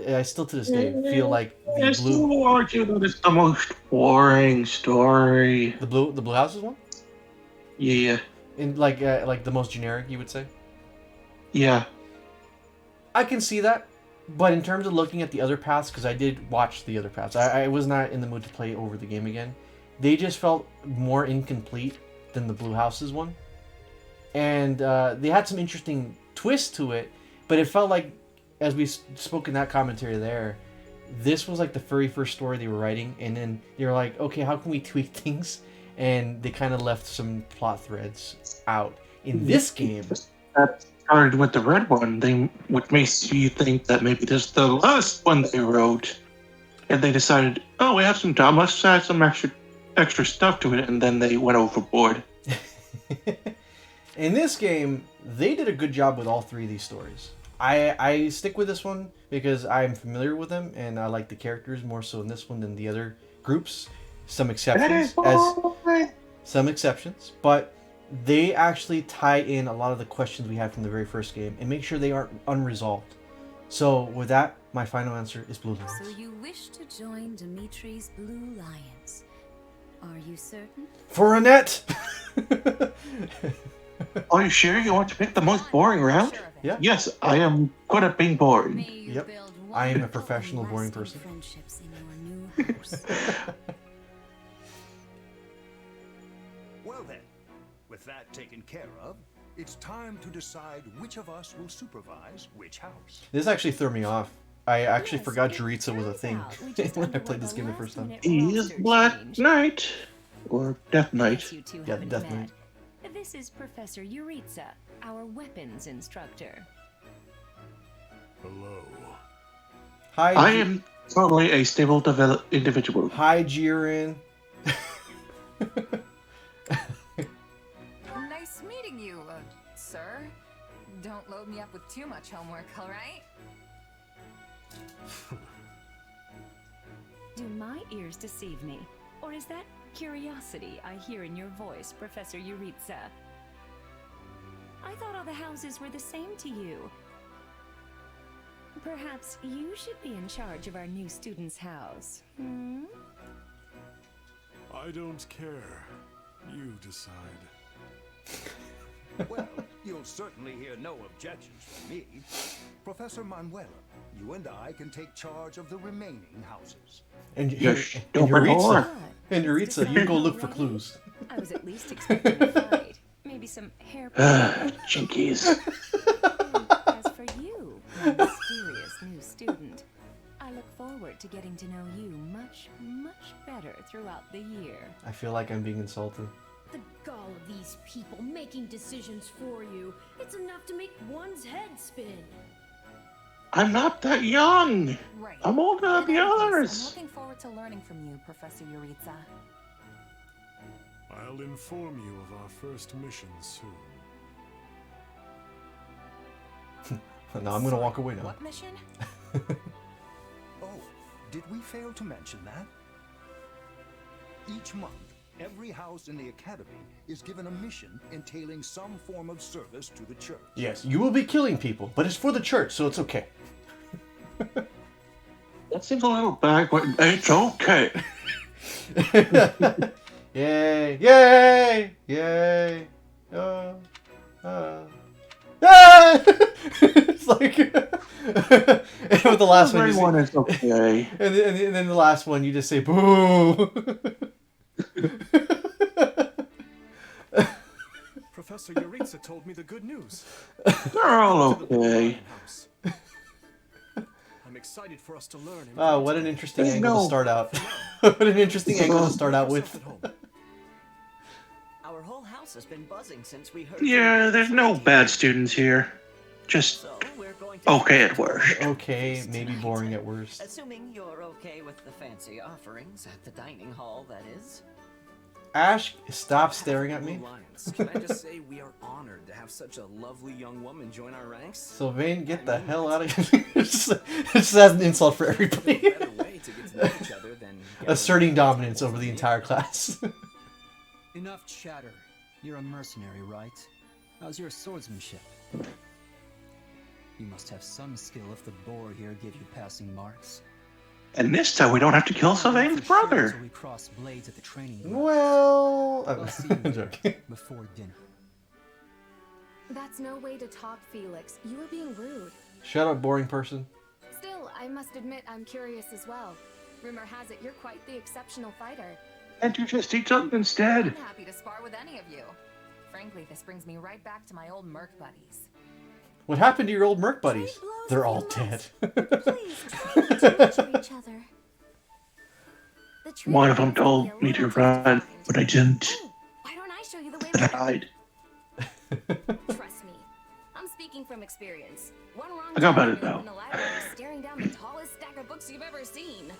Speaker 1: I still to this day feel like the
Speaker 2: There's
Speaker 1: blue...
Speaker 2: no argue that it's the most boring story.
Speaker 1: The blue houses one?
Speaker 2: Yeah.
Speaker 1: And like the most generic, you would say?
Speaker 2: Yeah.
Speaker 1: I can see that. But in terms of looking at the other paths, because I did watch the other paths, I was not in the mood to play over the game again. They just felt more incomplete than the Blue Houses one. And they had some interesting twists to it, but it felt like, as we spoke in that commentary there, this was like the very first story they were writing, and then they were like, okay, how can we tweak things? And they kind of left some plot threads out. In this game...
Speaker 2: That started with the red one, which makes you think that maybe this is the last one they wrote. And they decided, oh, we have some time, let's add some extra stuff to it, and then they went overboard.
Speaker 1: In this game, they did a good job with all 3 of these stories. I stick with this one because I'm familiar with them, and I like the characters more so in this one than the other groups. Some exceptions, but they actually tie in a lot of the questions we had from the very first game and make sure they aren't unresolved. So with that, my final answer is Blue Lions.
Speaker 3: So you wish to join Dimitri's Blue Lions. Are you certain?
Speaker 1: For Annette!
Speaker 2: Are you sure you want to pick the most boring route?
Speaker 1: Yeah.
Speaker 2: Yes, I am good at being boring.
Speaker 1: Yep. I am a professional boring person.
Speaker 3: Friendships in your new house.
Speaker 11: Well then, with that taken care of, it's time to decide which of us will supervise which house.
Speaker 1: This actually threw me off. I actually
Speaker 7: Yes,
Speaker 1: forgot
Speaker 7: it
Speaker 1: Juritsa was a
Speaker 7: turns
Speaker 1: thing
Speaker 7: out we just
Speaker 1: when I
Speaker 7: underwent
Speaker 1: played this
Speaker 7: the
Speaker 1: game the first time.
Speaker 7: last-minute
Speaker 2: He is
Speaker 7: roster
Speaker 2: Black
Speaker 7: change.
Speaker 2: Knight. Or Death Knight.
Speaker 7: Guess you 2
Speaker 1: Yeah,
Speaker 7: haven't
Speaker 1: Death
Speaker 7: met.
Speaker 1: Knight.
Speaker 7: This is Professor Yuritsa, our weapons instructor.
Speaker 5: Hello.
Speaker 1: Hi,
Speaker 2: I am totally a stable individual.
Speaker 1: Hi, Jiren.
Speaker 6: Nice meeting you, sir. Don't load me up with too much homework, alright?
Speaker 7: Do my ears deceive me? Or is that curiosity I hear in your voice, Professor Yuritsa? I thought all the houses were the same to you. Perhaps you should be in charge of our new student's house. Hmm?
Speaker 12: I don't care. You decide.
Speaker 11: Well, you'll certainly hear no objections from me. Professor Manuela, you and I can take charge of the remaining houses.
Speaker 1: And,
Speaker 2: Yes,
Speaker 1: and
Speaker 2: don't ignore.
Speaker 1: Yuritsa, and Yuritsa, you go look for clues.
Speaker 7: I was at least expecting a fight. Maybe some hair.
Speaker 2: Jinkies.
Speaker 7: And as for you, my mysterious new student, I look forward
Speaker 6: forward to getting to know you much, much better throughout the year.
Speaker 1: I feel like I'm being insulted.
Speaker 3: The gall of these people making decisions for you. It's enough to make one's head spin.
Speaker 2: I'm not that young.
Speaker 6: Right.
Speaker 2: I'm older than the
Speaker 6: In any case, I'm
Speaker 2: others.
Speaker 6: looking forward to learning from you, Professor Yuritsa.
Speaker 12: I'll inform you of our first mission soon.
Speaker 1: No, I'm gonna walk away now.
Speaker 6: What mission?
Speaker 11: Oh, did we fail to mention that? Each month, every house in the Academy is given a mission entailing some form of service to the church.
Speaker 1: Yes, you will be killing people, but it's for the church, so it's okay.
Speaker 2: That seems a little backward. It's okay.
Speaker 1: Yay! Yay! Yay! Ah! It's like and with the last one, you
Speaker 2: Everyone
Speaker 1: say,
Speaker 2: is okay.
Speaker 1: and then the last one, you just say boo.
Speaker 4: Professor Yuritsa told me the good news.
Speaker 2: They're all okay.
Speaker 4: I'm excited for us to learn. and
Speaker 1: Wow,
Speaker 4: grow
Speaker 1: what an
Speaker 4: together.
Speaker 1: interesting angle to start out. What an interesting angle to start out with.
Speaker 10: Our whole house has been buzzing since we heard.
Speaker 2: Yeah, there's no bad students here. Just
Speaker 10: So we're going to
Speaker 2: okay at worst.
Speaker 1: Okay, maybe boring at worst.
Speaker 10: Assuming you're okay with the fancy offerings at the dining hall, that is.
Speaker 1: Ash, stop staring at me.
Speaker 8: Blue Lions, can I just say we are honored to have such a lovely young woman join our ranks?
Speaker 1: Sylvain, get the hell out of here. It's just as an insult for everybody.
Speaker 8: No better way to get to know each other than
Speaker 1: Asserting dominance over the entire class.
Speaker 13: Enough chatter. You're a mercenary, right? How's your swordsmanship? You must have some skill if the boar here gave you passing marks.
Speaker 2: And this time we don't have to kill Sylvain's brother.
Speaker 13: We cross blades at the training ground.
Speaker 1: Well,
Speaker 13: I'll see you
Speaker 1: I'm joking.
Speaker 13: before dinner.
Speaker 14: That's no way to talk, Felix. You were being rude.
Speaker 1: Shut up, boring person.
Speaker 14: Still, I must admit I'm curious as well. Rumor has it you're quite the exceptional fighter.
Speaker 2: And you just eat something instead.
Speaker 6: I'm happy to spar with any of you. Frankly, this brings me right back to my old merc buddies.
Speaker 1: What happened to your old merc buddies? They're all dead.
Speaker 14: Please, try not to torture each other. The
Speaker 2: One of them told me to run, but I didn't.
Speaker 14: Why don't I show you the way
Speaker 2: And I
Speaker 14: to
Speaker 2: died.
Speaker 14: Trust me. I'm speaking from experience. One wrong
Speaker 2: I got
Speaker 14: turn
Speaker 2: better
Speaker 14: and you're
Speaker 2: though.
Speaker 14: in the library staring down the tallest stack of books you've ever seen.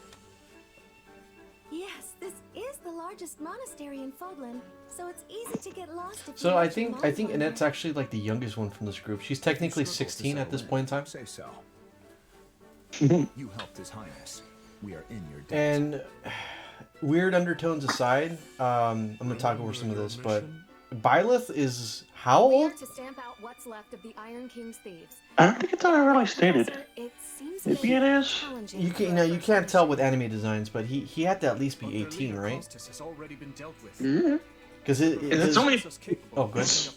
Speaker 14: Yes, this is the largest monastery in Fodlan, so it's easy to get lost if
Speaker 1: So
Speaker 14: you
Speaker 1: I
Speaker 14: watch
Speaker 1: think
Speaker 14: your mind
Speaker 1: Annette's actually like the youngest one from this group. She's technically 16 at this point in time.
Speaker 11: Say so. You helped His Highness. We are in your debt.
Speaker 1: And weird undertones aside, I'm gonna talk over some of this, but Byleth is how
Speaker 14: We are
Speaker 1: old?
Speaker 14: to stamp out what's left of the Iron King's thieves.
Speaker 2: I don't think it's really stated.
Speaker 14: Professor, it seems
Speaker 2: Maybe it is.
Speaker 14: challenging
Speaker 1: You can, you can't tell with anime designs, but he had to at least be 18, right?
Speaker 4: Has already been dealt with.
Speaker 1: Because
Speaker 2: It's only.
Speaker 1: Oh, good.
Speaker 2: It's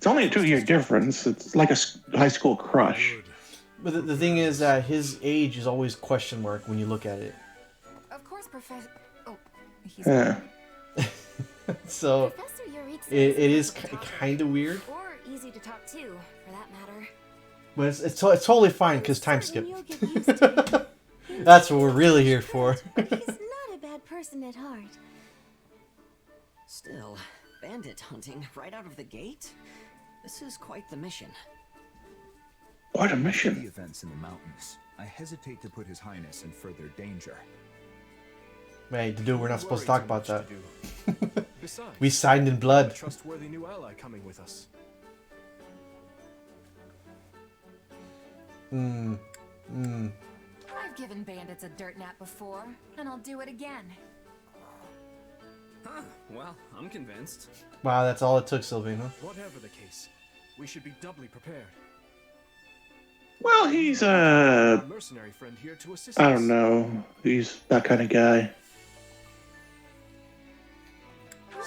Speaker 2: only a 2-year difference. It's like a high school crush.
Speaker 1: But the thing is that his age is always question mark when you look at it.
Speaker 6: Of course, Professor. Oh, he's.
Speaker 2: Yeah.
Speaker 1: So
Speaker 14: Professor Yuritsa
Speaker 1: it is
Speaker 14: easy to talk
Speaker 1: kind of weird,
Speaker 14: or easy to talk to, for that matter.
Speaker 1: but it's totally fine because time skip.
Speaker 14: You'll get used to him.
Speaker 1: That's what we're really here for.
Speaker 14: He's not a bad person at heart.
Speaker 10: Still, bandit hunting right out of the gate? This is quite the mission.
Speaker 2: What a
Speaker 11: The
Speaker 2: mission.
Speaker 11: events in the mountains. I hesitate to put His Highness in further danger.
Speaker 1: Hey, dude, we're not supposed to talk about that.
Speaker 4: Besides,
Speaker 1: We signed in
Speaker 4: a
Speaker 1: blood.
Speaker 4: trustworthy new ally coming with us.
Speaker 6: I've given bandits a dirt nap before, and I'll do it again.
Speaker 8: Huh, well, I'm convinced.
Speaker 1: Wow, that's all it took, Sylvain, huh?
Speaker 4: Whatever the case, we should be doubly prepared.
Speaker 2: Well, he's
Speaker 4: Our mercenary friend here to assist
Speaker 2: I
Speaker 4: us.
Speaker 2: don't know. He's that kind of guy.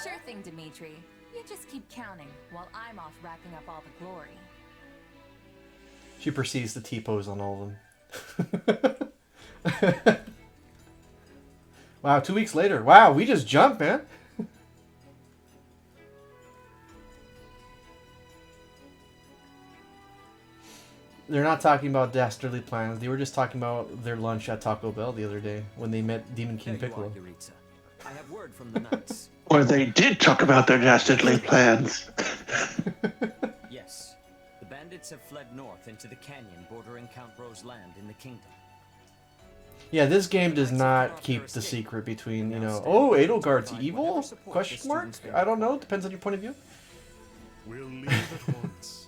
Speaker 6: Sure thing, Dimitri. You just keep counting while I'm off racking up all the glory.
Speaker 1: She proceeds to T-pose on all of them. Wow, 2 weeks later. Wow, we just jumped, man. They're not talking about dastardly plans. They were just talking about their lunch at Taco Bell the other day when they met Demon King
Speaker 10: There you are,
Speaker 1: Piccolo.
Speaker 10: Yuritsa. I have word from the knights.
Speaker 2: Or they did talk about their dastardly plans.
Speaker 10: Yes. The bandits have fled north into the canyon bordering Count Ro's land in the kingdom.
Speaker 1: Yeah, this game does not keep the secret between, you know, oh, Edelgard's evil? Question mark? I don't know. Depends on your point of view.
Speaker 12: We'll leave at once.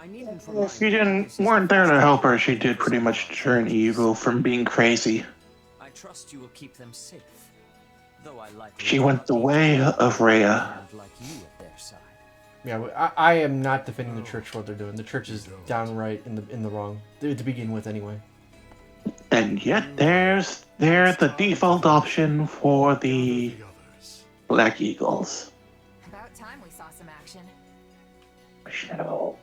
Speaker 2: If you weren't there to help her, she did pretty much turn evil from being crazy.
Speaker 10: I trust you will keep them safe. Though I like
Speaker 2: She went the way of Rhea.
Speaker 10: like you at their side.
Speaker 1: Yeah, but I am not defending the church for what they're doing. The church is downright in the wrong to begin with, anyway.
Speaker 2: And yet they're the default option for the Black Eagles.
Speaker 6: About time we saw some action.
Speaker 2: Shadow.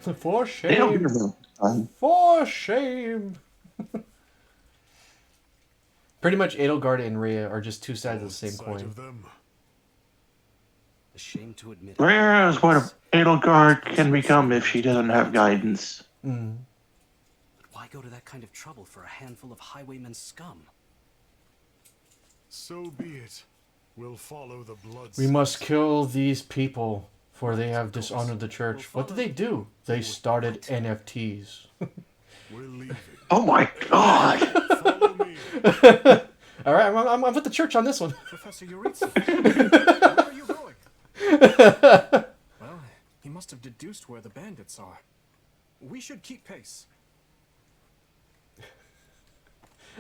Speaker 1: For
Speaker 2: They don't
Speaker 1: shame.
Speaker 2: give them time.
Speaker 1: For shame. Pretty much Edelgard and Rhea are just two sides of the same coin.
Speaker 11: A shame to admit.
Speaker 2: Rhea is what Edelgard can become if she doesn't have guidance.
Speaker 1: Mm.
Speaker 11: But why go to that kind of trouble for a handful of highwaymen scum?
Speaker 12: So be it. We'll follow the blood.
Speaker 1: We must kill these people, for they have dishonored the church. What did they do? They started NFTs.
Speaker 12: We're leaving.
Speaker 2: Oh my god!
Speaker 12: Follow me.
Speaker 1: Alright, I'm with the church on this one.
Speaker 4: Professor Yuritsa, where are you going? Well, he must have deduced where the bandits are. We should keep pace.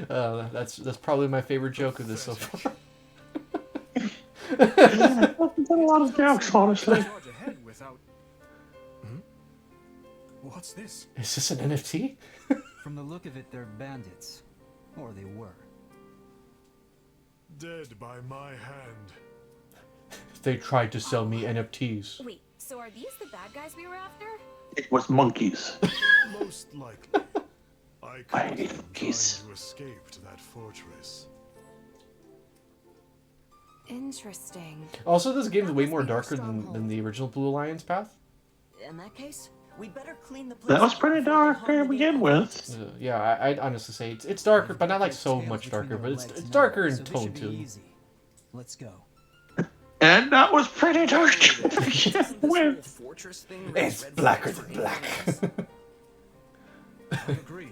Speaker 1: That's probably my favorite joke of this so far.
Speaker 2: There's a lot of jokes, honestly.
Speaker 4: Charge ahead without... What's this?
Speaker 1: Is this an NFT?
Speaker 13: From the look of it, they're bandits. Or they were.
Speaker 12: Dead by my hand.
Speaker 1: They tried to sell me NFTs.
Speaker 14: Wait, so are these the bad guys we were after?
Speaker 2: It was monkeys.
Speaker 12: Most likely. I caught
Speaker 2: hate
Speaker 12: them trying
Speaker 2: monkeys.
Speaker 12: to escape to that fortress.
Speaker 6: Interesting.
Speaker 1: Also, this game is way more darker than the original Blue Alliance path.
Speaker 10: In that case, we'd better clean the place
Speaker 2: That was
Speaker 10: up
Speaker 2: pretty
Speaker 10: before we
Speaker 2: dark
Speaker 10: harm
Speaker 2: to
Speaker 10: the
Speaker 2: begin with.
Speaker 1: Yeah, I'd honestly say it's darker, but not like so much darker. But it's darker in tone too.
Speaker 13: Let's go.
Speaker 2: And that was pretty dark to begin with.
Speaker 10: fortress thing
Speaker 1: It's blacker than black.
Speaker 4: I agree.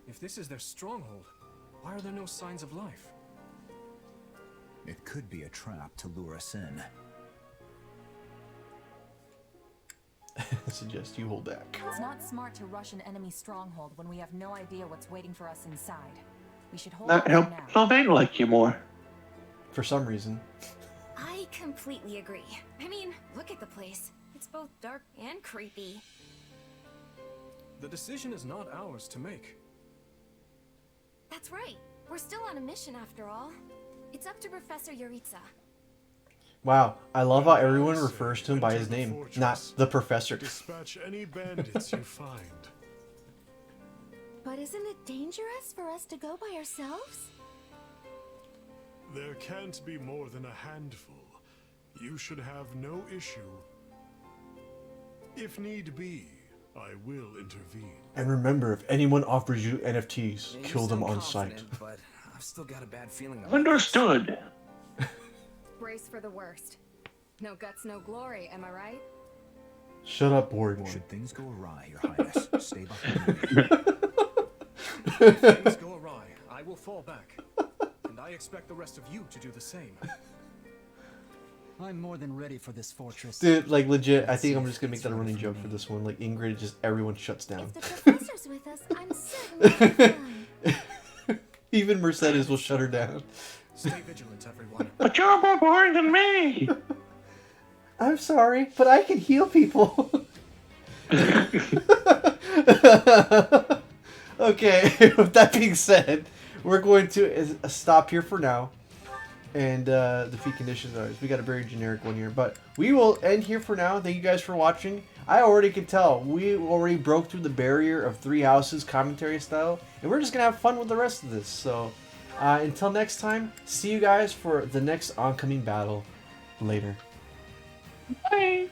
Speaker 4: If this is their stronghold, why are there no signs of life?
Speaker 11: It could be a trap to lure us in.
Speaker 1: I suggest you hold back.
Speaker 6: It's not smart to rush an enemy stronghold when we have no idea what's waiting for us inside. We should hold
Speaker 2: That
Speaker 6: on
Speaker 2: helped
Speaker 6: now.
Speaker 2: Sylvain like you more.
Speaker 1: For some reason.
Speaker 14: I completely agree. I mean, look at the place. It's both dark and creepy.
Speaker 4: The decision is not ours to make.
Speaker 14: That's right. We're still on a mission after all. It's up to Professor Yuritsa.
Speaker 1: Wow, I love how everyone refers to him by his name, not the professor.
Speaker 12: Dispatch any bandits you find.
Speaker 14: But isn't it dangerous for us to go by ourselves?
Speaker 12: There can't be more than a handful. You should have no issue. If need be, I will intervene.
Speaker 1: And remember, if anyone offers you NFTs,
Speaker 8: Yeah, you
Speaker 1: kill them
Speaker 8: sound
Speaker 1: on sight.
Speaker 8: confident, But I've still got a bad feeling about
Speaker 2: Understood.
Speaker 14: Brace for the worst. No guts, no glory, am I right?
Speaker 1: Shut up, boring one.
Speaker 11: Should things go awry, Your Highness, stay behind me.
Speaker 4: If things go awry, I will fall back. And I expect the rest of you to do the same.
Speaker 13: I'm more than ready for this fortress.
Speaker 1: Dude, like legit, I think I'm just gonna make that a running joke for this one. Like Ingrid, just everyone shuts down.
Speaker 14: If the professor's with us, I'm certain we'll be fine.
Speaker 1: Even Mercedes will shut her down.
Speaker 4: Stay vigilant, everyone.
Speaker 2: But you're more boring than me.
Speaker 1: I'm sorry, but I can heal people. Okay, with that being said, we're going to stop here for now. And defeat conditions ours. We got a very generic one here, but we will end here for now. Thank you guys for watching. I already can tell we already broke through the barrier of Three Houses commentary style, and we're just gonna have fun with the rest of this. So until next time, see you guys for the next oncoming battle later.
Speaker 2: Bye.